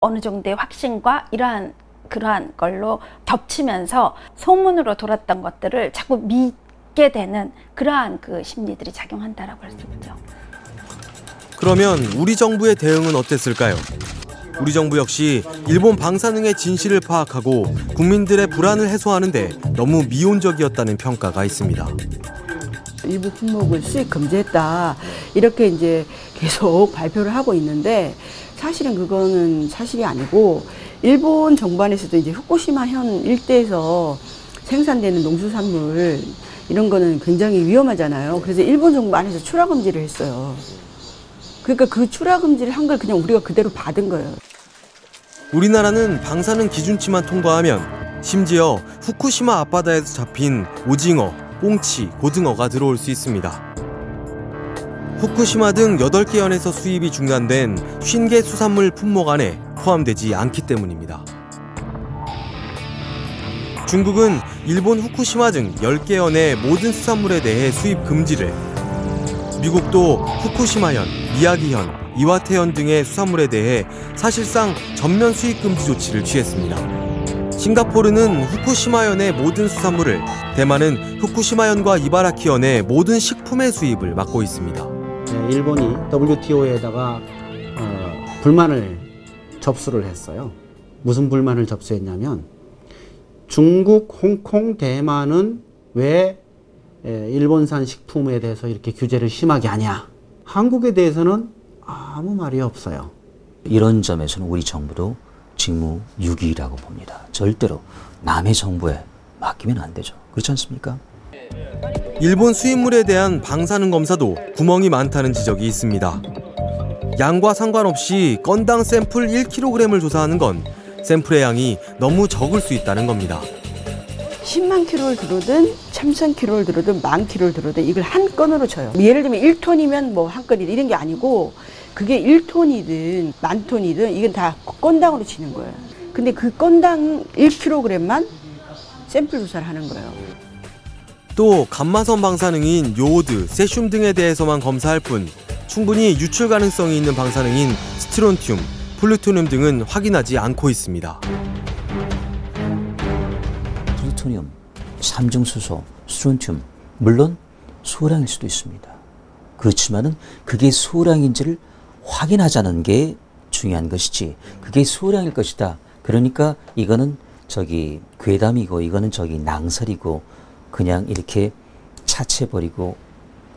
어느 정도의 확신과 그러한 걸로 겹치면서 소문으로 돌았던 것들을 자꾸 믿게 되는 그러한 그 심리들이 작용한다라고 할 수 있죠. 그러면 우리 정부의 대응은 어땠을까요? 우리 정부 역시 일본 방사능의 진실을 파악하고 국민들의 불안을 해소하는데 너무 미온적이었다는 평가가 있습니다. 일부 품목을 수입 금지했다 이렇게 이제 계속 발표를 하고 있는데 사실은 그거는 사실이 아니고 일본 정부 안에서도 이제 후쿠시마현 일대에서 생산되는 농수산물 이런 거는 굉장히 위험하잖아요. 그래서 일본 정부 안에서 출하 금지를 했어요. 그러니까 그 출하 금지를 한 걸 그냥 우리가 그대로 받은 거예요. 우리나라는 방사능 기준치만 통과하면 심지어 후쿠시마 앞바다에서 잡힌 오징어, 꽁치, 고등어가 들어올 수 있습니다. 후쿠시마 등 8개 현에서 수입이 중단된 50개 수산물 품목 안에 포함되지 않기 때문입니다. 중국은 일본 후쿠시마 등 10개 현의 모든 수산물에 대해 수입 금지를, 미국도 후쿠시마현, 미야기현, 이와테현 등의 수산물에 대해 사실상 전면 수입 금지 조치를 취했습니다. 싱가포르는 후쿠시마현의 모든 수산물을, 대만은 후쿠시마현과 이바라키현의 모든 식품의 수입을 막고 있습니다. 일본이 WTO에다가 불만을 접수를 했어요. 무슨 불만을 접수했냐면 중국, 홍콩, 대만은 왜 일본산 식품에 대해서 이렇게 규제를 심하게 하냐. 한국에 대해서는 아무 말이 없어요. 이런 점에서는 우리 정부도 직무유기라고 봅니다. 절대로 남의 정부에 맡기면 안 되죠. 그렇지 않습니까? 일본 수입물에 대한 방사능 검사도 구멍이 많다는 지적이 있습니다. 양과 상관없이 건당 샘플 1kg을 조사하는 건 샘플의 양이 너무 적을 수 있다는 겁니다. 10만 킬로를 들어든 1000 킬로를 들어든 10,000 킬로를 들어든 이걸 한 건으로 쳐요. 예를 들면 1톤이면 뭐 한 건이든 이런 게 아니고 그게 1톤이든 10,000톤이든 이건 다 건당으로 치는 거예요. 근데 그 건당 1kg만 샘플 조사를 하는 거예요. 또 감마선 방사능인 요오드, 세슘 등에 대해서만 검사할 뿐 충분히 유출 가능성이 있는 방사능인 스트론튬, 플루토늄 등은 확인하지 않고 있습니다. 플루토늄, 삼중수소, 스트론튬, 물론 소량일 수도 있습니다. 그렇지만은 그게 소량인지를 확인하자는 게 중요한 것이지, 그게 소량일 것이다. 그러니까 이거는 괴담이고 이거는 낭설이고 그냥 이렇게 차치해버리고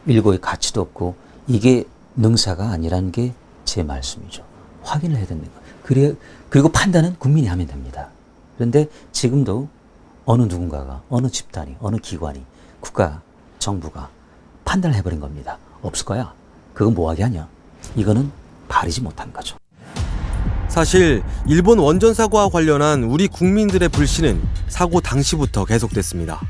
일고의 가치도 없고 이게 능사가 아니라는 게 제 말씀이죠. 확인을 해야 된다는 거예요. 그리고 판단은 국민이 하면 됩니다. 그런데 지금도 어느 누군가가, 어느 집단이, 어느 기관이, 국가, 정부가 판단을 해버린 겁니다. 없을 거야. 그건 뭐하게 하냐. 이거는 바르지 못한 거죠. 사실 일본 원전 사고와 관련한 우리 국민들의 불신은 사고 당시부터 계속됐습니다.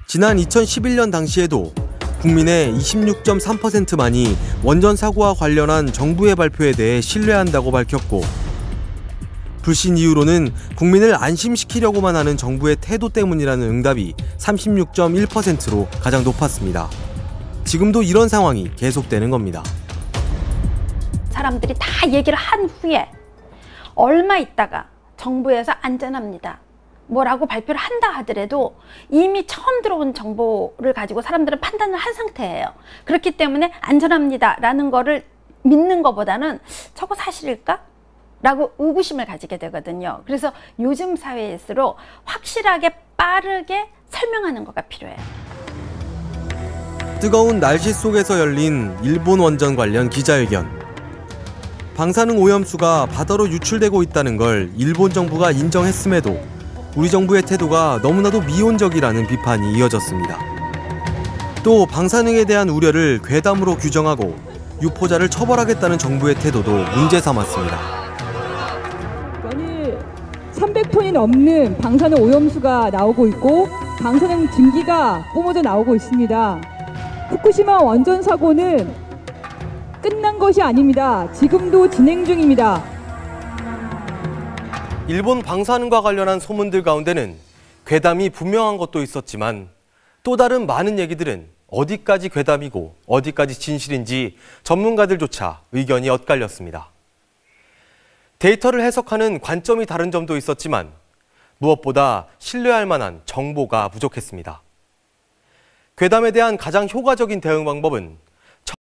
지난 2011년 당시에도 국민의 26.3%만이 원전 사고와 관련한 정부의 발표에 대해 신뢰한다고 밝혔고, 불신 이유로는 국민을 안심시키려고만 하는 정부의 태도 때문이라는 응답이 36.1%로 가장 높았습니다. 지금도 이런 상황이 계속되는 겁니다. 사람들이 다 얘기를 한 후에 얼마 있다가 정부에서 안전합니다, 뭐라고 발표를 한다 하더라도 이미 처음 들어온 정보를 가지고 사람들은 판단을 한 상태예요. 그렇기 때문에 안전합니다 라는 거를 믿는 것보다는 저거 사실일까? 라고 의구심을 가지게 되거든요. 그래서 요즘 사회일수록 확실하게 빠르게 설명하는 거가 필요해요. 뜨거운 날씨 속에서 열린 일본 원전 관련 기자회견. 방사능 오염수가 바다로 유출되고 있다는 걸 일본 정부가 인정했음에도 우리 정부의 태도가 너무나도 미온적이라는 비판이 이어졌습니다. 또 방사능에 대한 우려를 괴담으로 규정하고 유포자를 처벌하겠다는 정부의 태도도 문제 삼았습니다. 연일 300톤이 넘는 방사능 오염수가 나오고 있고 방사능 증기가 뿜어져 나오고 있습니다. 후쿠시마 원전 사고는 끝난 것이 아닙니다. 지금도 진행 중입니다. 일본 방사능과 관련한 소문들 가운데는 괴담이 분명한 것도 있었지만 또 다른 많은 얘기들은 어디까지 괴담이고 어디까지 진실인지 전문가들조차 의견이 엇갈렸습니다. 데이터를 해석하는 관점이 다른 점도 있었지만 무엇보다 신뢰할 만한 정보가 부족했습니다. 괴담에 대한 가장 효과적인 대응 방법은